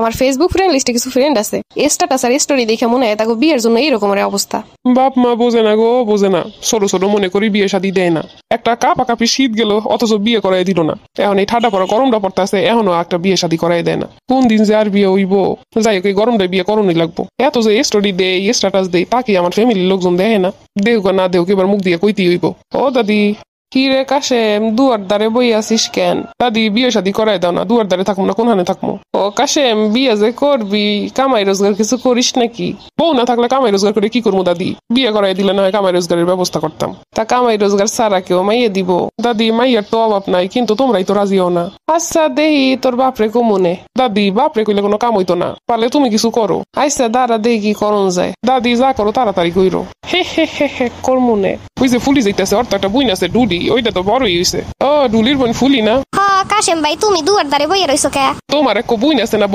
আমার Facebook friend লিস্টে কিছু ফ্রেন্ড আছে, স্ট্যাটাস আর স্টোরি দেখে মনে হয় তাকে বিয়ের জন্য এইরকমের অবস্থা। বাপ মা বোঝে না গো, বোঝে না। ছোট ছোট মনে করি বিয়ে শাদী দেয় না। একটা কাপাকাপি শীত গেল অথচ বিয়ে করাই দিল না। এখন এই ঠাডা পড়া গরমটা পড়তেছে, এখনো একটা বিয়ে শাদী করাই দেয় না। কোন দিন যে আর বিয়ে হইব। যাই হোক, এই গরমটায় বিয়ে করণই লাগবো। এত যে স্টোরি দেয়, স্ট্যাটাস দেয়, তাকে আমার ফ্যামিলির লোকজন দেখে না। দেউক না দেউক এবার মুখ দিয়ে কইতেই হইব। ও দাদি, কি রে কাশেম, দুয়ার দ্বারে বই আছিস কেন? দাদি, বিয়ে শাদী করাই দাও না, দুয়ার দ্বারে থাকবো না, কোনখানে থাকবো? ও কাশেম, বিয়ে যে করবি, কামাই রোজগার কিছু করিস নাকি? বউ না থাকলে কামাই রোজগার করে কি করবো দাদি? বিয়ে করাই দিলে না হয় কামাই রোজগারের ব্যবস্থা করতাম। তা কামাই রোজগার ছাড়া কেউ মাইয়ে দিব? দাদি, মাইয়ার তো অভাব নাই, কিন্তু তোমরাই তো রাজি হও না। আচ্ছা দেহি তোর বাপরে কমনে। দাদি, বাপরে কইলে কোনো কাম হইতো না, পারলে তুমি কিছু করো। আচ্ছা দাঁড়া দেহি কি করণ যায়। দাদি, যা করো তাড়াতাড়ি কইরো। হে হে হে হে, করমুনে। ওই যে ফুলি যাইতেছে, অর্থ একটা বুইন আছে ডুলি, ওইটা তো বড়ই হইছে। ও, ডুলির বোন ফুলি না? হ কাশেম ভাই, তুমি দুয়ার দ্বারে বইয়ে রইছো কে? তোমার এক বুইন আছে না?